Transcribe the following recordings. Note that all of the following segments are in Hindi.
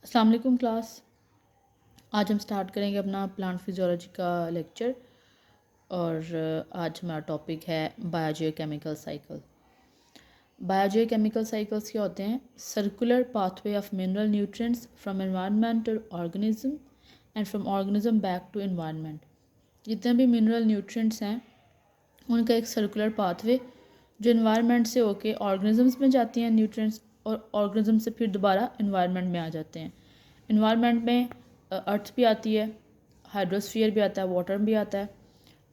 अस्सलाम वालेकुम क्लास। आज हम स्टार्ट करेंगे अपना प्लांट फिजियोलॉजी का लेक्चर और आज हमारा टॉपिक है बायोजियोकेमिकल साइकिल। बायोजियोकेमिकल साइकिल्स क्या होते हैं? Circular pathway of mineral nutrients from environment to organism and from organism back to environment. जितने भी मिनरल न्यूट्रिएंट्स हैं उनका एक सर्कुलर पाथवे जो एनवायरनमेंट से होके ऑर्गेनिजम्स में जाती हैं न्यूट्रिएंट्स और ऑर्गेनिज्म से फिर दोबारा एनवायरनमेंट में आ जाते हैं। एनवायरनमेंट में अर्थ भी आती है, हाइड्रोस्फीयर भी आता है, वाटर भी आता है,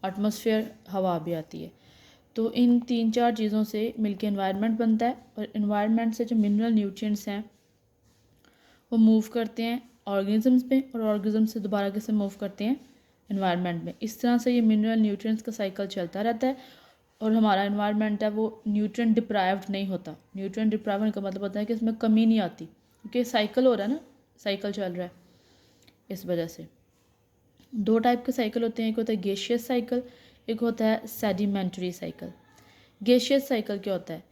एटमॉस्फेयर हवा भी आती है। तो इन 3-4 चीज़ों से मिलके एनवायरनमेंट बनता है और एनवायरनमेंट से जो मिनरल न्यूट्रिएंट्स हैं वो मूव करते हैं ऑर्गेनिजम्स में और ऑर्गेनिज्म से दोबारा कैसे मूव करते हैं एनवायरनमेंट में। इस तरह से ये मिनरल न्यूट्रिएंट्स का साइकिल चलता रहता है और हमारा एनवायरनमेंट है वो न्यूट्रिएंट डिप्राइव्ड नहीं होता। न्यूट्रिएंट डिप्राइव होने का मतलब होता है कि इसमें कमी नहीं आती, क्योंकि साइकिल हो रहा है ना, साइकिल चल रहा है। इस वजह से दो टाइप के साइकिल होते हैं, एक होता है गैसियस साइकिल, एक होता है सेडिमेंट्री साइकिल। गैसियस साइकिल क्या होता है?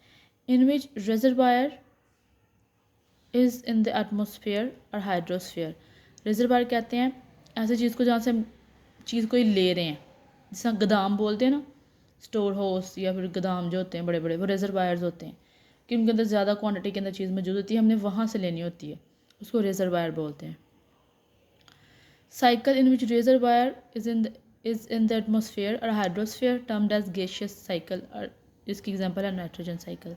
In which reservoir is in the atmosphere और हाइड्रोस्फेयर। रिजर्वायर कहते हैं ऐसी चीज़ को जहाँ से हम चीज़ को ही ले रहे हैं, जिसका गोदाम बोलते हैं ना, स्टोर हाउस या फिर गोदाम जो होते हैं बड़े बड़े, वो रिजर्वायर्स होते हैं कि उनके अंदर ज़्यादा क्वांटिटी के अंदर चीज़ मौजूद होती है, हमने वहाँ से लेनी होती है, उसको रिजर्वायर बोलते हैं। Cycle in which reservoir is in the atmosphere or hydrosphere termed as gaseous cycle, और इसकी एग्जांपल है नाइट्रोजन साइकिल।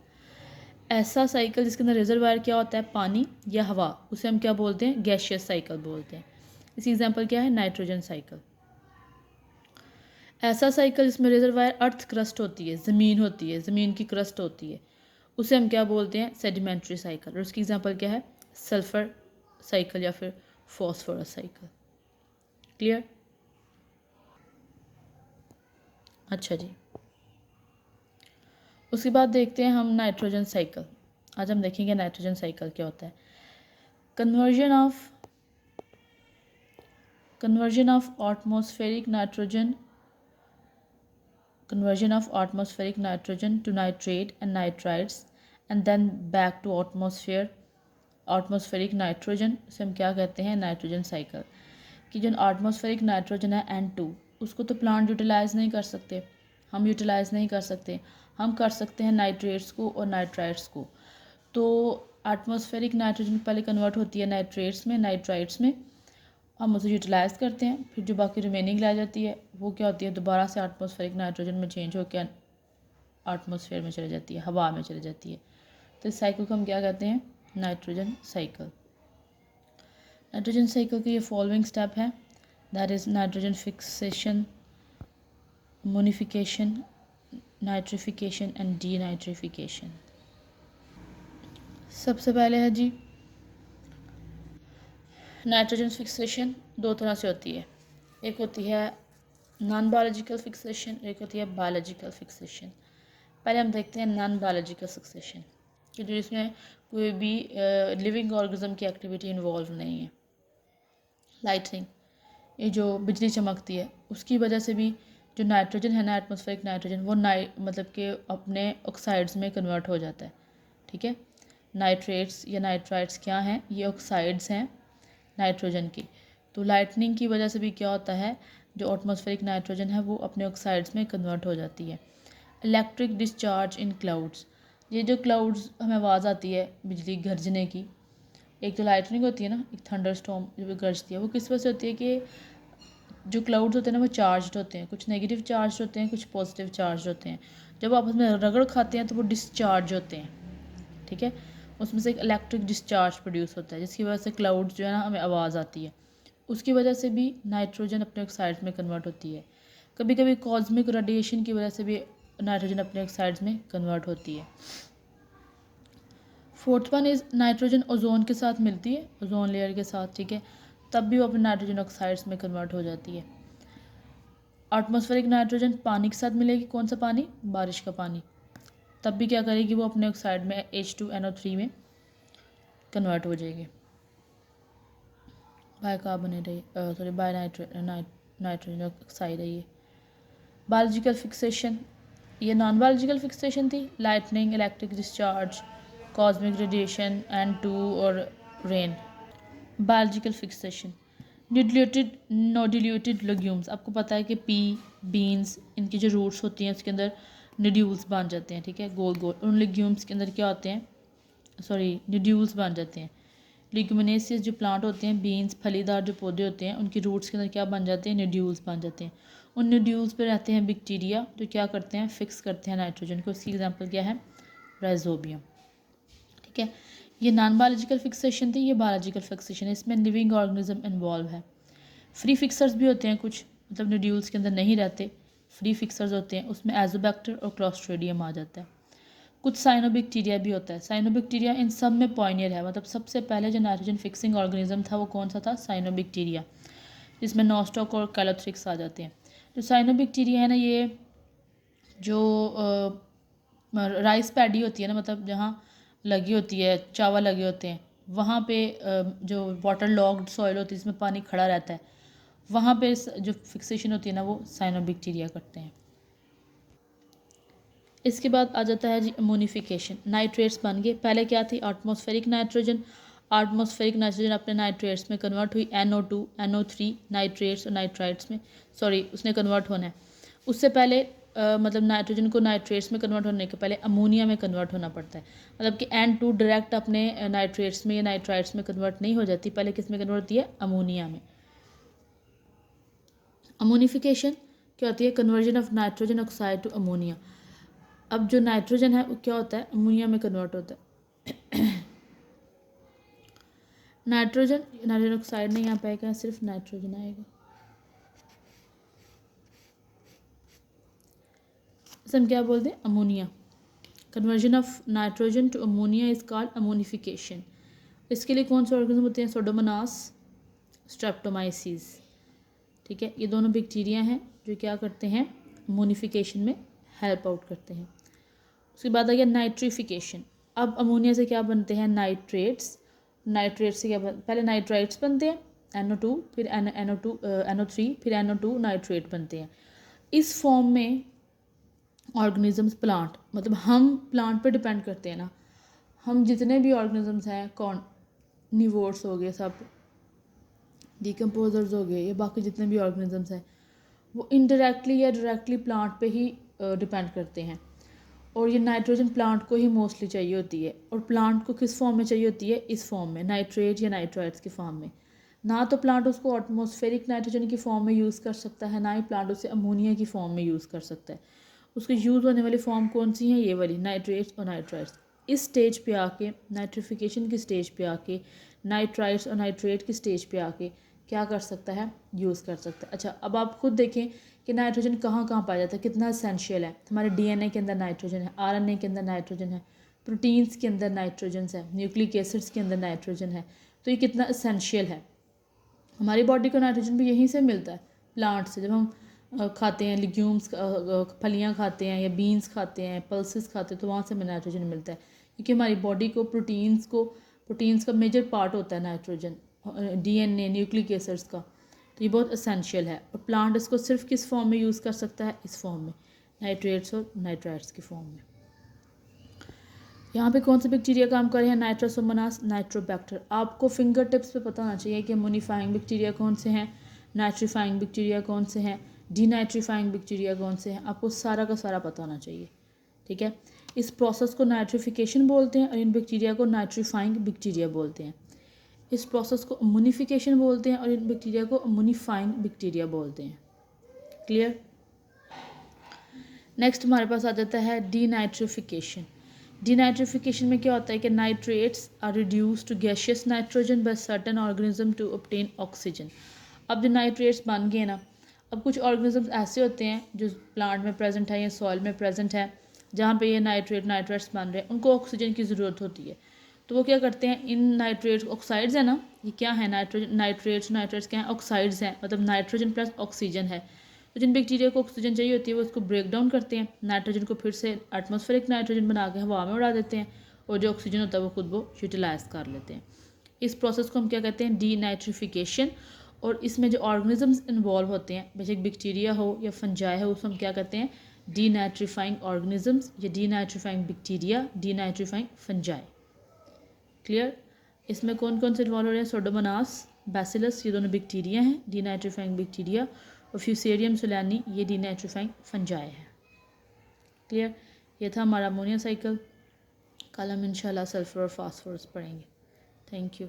ऐसा साइकिल जिसके अंदर रिजर्वायर क्या होता है, पानी या हवा, उसे हम क्या बोलते हैं? गैसियस साइकिल बोलते हैं। इसकी एग्जांपल क्या है? Nitrogen cycle. ऐसा साइकिल जिसमें रिजर्वायर अर्थ क्रस्ट होती है, ज़मीन होती है, ज़मीन की क्रस्ट होती है, उसे हम क्या बोलते हैं? Sedimentary cycle. और उसकी एग्जांपल क्या है? सल्फर साइकिल या फिर फॉस्फोरस साइकिल। क्लियर? अच्छा जी, उसके बाद देखते हैं हम नाइट्रोजन साइकिल। आज हम देखेंगे नाइट्रोजन साइकिल क्या होता है। Conversion of atmospheric nitrogen to nitrate and nitrites and then back to atmospheric nitrogen से हम क्या कहते हैं? Nitrogen cycle. कि जो एटमॉस्फेरिक नाइट्रोजन है N2, उसको तो प्लांट यूटिलाइज़ नहीं कर सकते, हम यूटिलाइज़ नहीं कर सकते, हम कर सकते हैं नाइट्रेट्स को और नाइट्राइट्स को। तो एटमॉस्फेरिक नाइट्रोजन पहले कन्वर्ट होती है नाइट्रेट्स में, नाइट्राइट्स में, हम उसे यूटिलाइज़ करते हैं, फिर जो बाकी रिमेनिंग रह जाती है वो क्या होती है? दोबारा से एटमॉस्फेरिक नाइट्रोजन में चेंज होकर एटमॉस्फेयर में चली जाती है, हवा में चली जाती है। तो इस साइकिल को हम क्या कहते हैं? Nitrogen cycle. नाइट्रोजन साइकिल के ये फॉलोइंग स्टेप है, that is nitrogen fixation, ammonification, nitrification and denitrification. सबसे पहले है जी नाइट्रोजन फिक्सेशन। दो तरह से होती है, एक होती है नॉन बायोलॉजिकल फिक्सेशन, एक होती है बायोलॉजिकल फिक्सेशन। पहले हम देखते हैं नॉन बायोलॉजिकल फिक्सेशन, कि जो इसमें कोई भी लिविंग ऑर्गेनिज्म की एक्टिविटी इन्वॉल्व नहीं है। लाइटनिंग, ये जो बिजली चमकती है, उसकी वजह से भी जो नाइट्रोजन है ना, एटमॉस्फेरिक नाइट्रोजन, वो मतलब कि अपने ऑक्साइड्स में कन्वर्ट हो जाता है। ठीक है, नाइट्रेट्स या नाइट्राइट्स क्या हैं? ये ऑक्साइड्स हैं नाइट्रोजन की। तो लाइटनिंग की वजह से भी क्या होता है? जो एटमॉस्फेरिक नाइट्रोजन है वो अपने ऑक्साइड्स में कन्वर्ट हो जाती है। इलेक्ट्रिक डिस्चार्ज इन क्लाउड्स, ये जो क्लाउड्स हमें आवाज़ आती है बिजली गरजने की, एक तो लाइटनिंग होती है ना, एक थंडर स्टॉर्म जो भी गरजती है, वो किस वजह से होती है? कि जो क्लाउड्स होते हैं ना वो चार्ज होते हैं, कुछ नेगेटिव चार्ज होते हैं, कुछ पॉजिटिव चार्ज होते हैं। जब आपस में रगड़ खाते हैं तो वो डिस्चार्ज होते हैं। ठीक है, उसमें से एक इलेक्ट्रिक डिस्चार्ज प्रोड्यूस होता है, जिसकी वजह से क्लाउड्स जो है ना हमें आवाज़ आती है। उसकी वजह से भी नाइट्रोजन अपने ऑक्साइड्स में कन्वर्ट होती है। कभी कभी कॉस्मिक रेडिएशन की वजह से भी नाइट्रोजन अपने ऑक्साइड्स में कन्वर्ट होती है। Fourth one is nitrogen ozone के साथ मिलती है, ओजोन लेयर के साथ, ठीक है, तब भी वो अपने नाइट्रोजन ऑक्साइड्स में कन्वर्ट हो जाती है। एटमॉस्फेरिक नाइट्रोजन पानी के साथ मिलेगी, कौन सा पानी? बारिश का पानी, तब भी क्या करेगी? वो अपने ऑक्साइड में H2NO3 में कन्वर्ट हो जाएगी, बाय नाइट्रोजन ऑक्साइड है ये। बायोलॉजिकल फिक्सेशन, ये नॉन बायोलॉजिकल फिक्सेशन थी, lightning, electric discharge, cosmic radiation, N2 और रेन। बायोलॉजिकल फिक्सेशन, नोडिल्यूटेड लेग्यूम्स, आपको पता है कि पी, बीन्स, इनकी जो रूट्स होती हैं उसके अंदर निड्यूल्स बन जाते हैं, ठीक है, गोल गोल। उन लेग्यूम्स के अंदर क्या होते हैं, सॉरी निड्यूल्स बन जाते हैं। लिग्यूमिनेसियस जो प्लांट होते हैं, बीन्स, फलीदार जो पौधे होते हैं, उनकी रूट्स के अंदर क्या बन जाते हैं, निड्यूल्स बन जाते हैं। उन निड्यूल्स पे रहते हैं बैक्टीरिया जो क्या करते हैं, फिक्स करते हैं नाइट्रोजन को। उसकी एग्जांपल क्या है, राइजोबियम, ठीक है। ये नॉन बायोलॉजिकल फिक्सेशन थी, ये बायोलॉजिकल फिक्सेशन है, इसमें लिविंग ऑर्गेनिज्म इन्वॉल्व है। फ्री फिक्सर्स भी होते हैं कुछ, मतलब निड्यूल्स के अंदर नहीं रहते, फ्री फिक्सर्स होते हैं, उसमें एजोबैक्टर और क्लॉस्ट्रेडियम आ जाता है। कुछ साइनोबैक्टीरिया भी होता है। साइनोबैक्टीरिया इन सब में पॉइनियर है, मतलब सबसे पहले जो नाइट्रोजन फिक्सिंग ऑर्गेनिज्म था वो कौन सा था, साइनोबैक्टीरिया, जिसमें नॉस्टॉक और कैलोथ्रिक्स आ जाते हैं। जो साइनोबैक्टीरिया है ना, ये जो राइस पैडी होती है ना, मतलब जहाँ लगी होती है, चावल लगे होते हैं, वहाँ पे जो वाटर लॉग्ड सॉइल होती है जिसमें पानी खड़ा रहता है, वहाँ पे जो फिक्सेशन होती है ना वो साइनोबैक्टीरिया करते हैं। इसके बाद आ जाता है जी अमोनिफिकेशन। नाइट्रेट्स बन गए, पहले क्या थी, एटमॉस्फेरिक नाइट्रोजन। एटमॉस्फेरिक नाइट्रोजन अपने नाइट्रेट्स में कन्वर्ट हुई, NO2, NO3 नाइट्रेट्स और नाइट्राइट्स में, सॉरी उसने कन्वर्ट होना है। उससे पहले मतलब नाइट्रोजन को नाइट्रेट्स में कन्वर्ट होने के पहले अमोनिया में कन्वर्ट होना पड़ता है, मतलब कि N2 डायरेक्ट अपने नाइट्रेट्स में या नाइट्राइट्स में कन्वर्ट नहीं हो जाती, पहले किस में कन्वर्ट होती है, अमोनिया में। अमोनिफिकेशन क्या होती है, conversion of nitrogen oxide to ammonia. अब जो नाइट्रोजन है वो क्या होता है, अमोनिया में कन्वर्ट होता है। नाइट्रोजन ऑक्साइड नहीं आ पाएगा, सिर्फ नाइट्रोजन आएगा। इसे हम क्या बोलते हैं, ammonia. Conversion of nitrogen to ammonia is called ammonification. इसके लिए कौन से ऑर्गेनिज्म होते हैं, सोडोमोनास, स्ट्रेप्टोमाइसिस, ठीक है। ये दोनों बैक्टीरिया हैं जो क्या करते हैं, अमोनिफिकेशन में हेल्प आउट करते हैं। उसके बाद आ गया नाइट्रिफिकेशन। अब अमोनिया से क्या बनते हैं, नाइट्रेट्स। नाइट्रेट्स से क्या पहले नाइट्राइट्स बनते हैं, NO2, फिर NO3, फिर NO2 नाइट्रेट बनते हैं। इस फॉर्म में ऑर्गेनिजम्स, प्लांट, मतलब हम प्लांट पे डिपेंड करते हैं ना, हम जितने भी ऑर्गेनिजम्स हैं, कॉर्निवोर्स हो गए, सब डिकम्पोजर्स हो गए, ये बाकी जितने भी ऑर्गेनिजम्स हैं वो इनडायरेक्टली या डायरेक्टली प्लांट पे ही डिपेंड करते हैं। और ये नाइट्रोजन प्लांट को ही मोस्टली चाहिए होती है, और प्लांट को किस फॉर्म में चाहिए होती है, इस फॉर्म में, नाइट्रेट या नाइट्राइट्स की फॉर्म में। ना तो प्लांट उसको एटमॉस्फेरिक नाइट्रोजन की फॉर्म में यूज़ कर सकता है, ना ही प्लांट उसे अमोनिया की फॉर्म में यूज़ कर सकता है। उसके यूज़ होने वाली फॉर्म कौन सी है, ये वाली, नाइट्रेट्स और नाइट्राइट्स। इस स्टेज पे आके, नाइट्रिफिकेशन की स्टेज पे आके, नाइट्राइट्स और नाइट्रेट की स्टेज पे आके क्या कर सकता है, यूज़ कर सकता है। अच्छा, अब आप खुद देखें कि नाइट्रोजन कहाँ कहाँ पाया जाता है, कितना एसेंशियल है। हमारे DNA के अंदर नाइट्रोजन है, RNA के अंदर नाइट्रोजन है, प्रोटीन्स के अंदर नाइट्रोजन है, न्यूक्लिक एसिड्स के अंदर नाइट्रोजन है। तो ये कितना एसेंशियल है। हमारी बॉडी को नाइट्रोजन भी यहीं से मिलता है, प्लांट से। जब हम खाते हैं, लिग्यूम्स, फलियाँ खाते हैं या बीन्स खाते हैं, पल्सेस खाते हैं, तो वहाँ से हमें नाइट्रोजन मिलता है, क्योंकि हमारी बॉडी को प्रोटीन्स का मेजर पार्ट होता है नाइट्रोजन, DNA, न्यूक्लिक एसिड्स का। तो ये बहुत असेंशियल है, और प्लांट इसको सिर्फ किस फॉर्म में यूज़ कर सकता है, इस फॉर्म में, नाइट्रेट्स और नाइट्राइट्स की फॉर्म में। यहाँ पे कौन से बैक्टीरिया काम कर रहे हैं, नाइट्रोसोमोनास, नाइट्रोबैक्टर। आपको फिंगर टिप्स पे पता होना चाहिए कि अमोनिफाइंग बैक्टीरिया कौन से हैं, नाइट्रीफाइंग बैक्टीरिया कौन से हैं, डीनाइट्रीफाइंग बैक्टीरिया कौन से हैं, आपको सारा का सारा पता होना चाहिए, ठीक है। इस प्रोसेस को नाइट्रिफिकेशन बोलते हैं, और इन बैक्टीरिया को नाइट्रीफाइंग बैक्टीरिया बोलते हैं। इस प्रोसेस को अमोनिफिकेशन बोलते हैं, और इन बैक्टीरिया को अमोनिफाइंग बैक्टीरिया बोलते हैं। क्लियर। नेक्स्ट हमारे पास आ जाता है डीनाइट्रिफिकेशन। डीनाइट्रिफिकेशन में क्या होता है कि nitrates are reduce to gaseous nitrogen by certain organism to obtain oxygen. अब जो नाइट्रेट्स बन गए ना, अब कुछ ऑर्गेनिजम्स ऐसे होते हैं जो प्लांट में प्रेजेंट है या सॉइल में प्रेजेंट है, जहाँ पे ये नाइट्रेट्स बन रहे हैं, उनको ऑक्सीजन की ज़रूरत होती है। तो वो क्या करते हैं, इन नाइट्रेट्स, ऑक्साइड्स है ना, ये क्या है, नाइट्रेट्स क्या है, ऑक्साइड्स हैं, मतलब नाइट्रोजन प्लस ऑक्सीजन है। तो जिन बैक्टीरिया को ऑक्सीजन चाहिए होती है वो उसको ब्रेक डाउन करते हैं, नाइट्रोजन को फिर से एटमॉस्फेरिक नाइट्रोजन बना के हवा में उड़ा देते हैं, और जो ऑक्सीजन होता है वो खुद वो यूटिलाइज कर लेते हैं। इस प्रोसेस को हम क्या कहते हैं, डीनाइट्रिफिकेशन। और इसमें जो ऑर्गेनिजम्स इन्वॉल्व होते हैं, बेशक बैक्टीरिया हो या फंजाई हो, उसको हम क्या कहते हैं, डीनाइट्रीफाइंग ऑर्गेनिजम्स या denitrifying bacteria, denitrifying fungi. Clear. इसमें कौन कौन से इन्वॉल्व हो रहे हैं? सोडोमोनास, बैसिलस, ये दोनों बैक्टीरिया हैं, डीनाइट्रोफाइंग बैक्टीरिया, और फ्यूसेरियम सोलानी ये डीनाइट्रोफाइंग फंजाई है। क्लियर? ये था हमारा अमोनिया साइकिल। कल हम इंशाल्लाह सल्फर और फास्फोरस पढ़ेंगे। Thank you.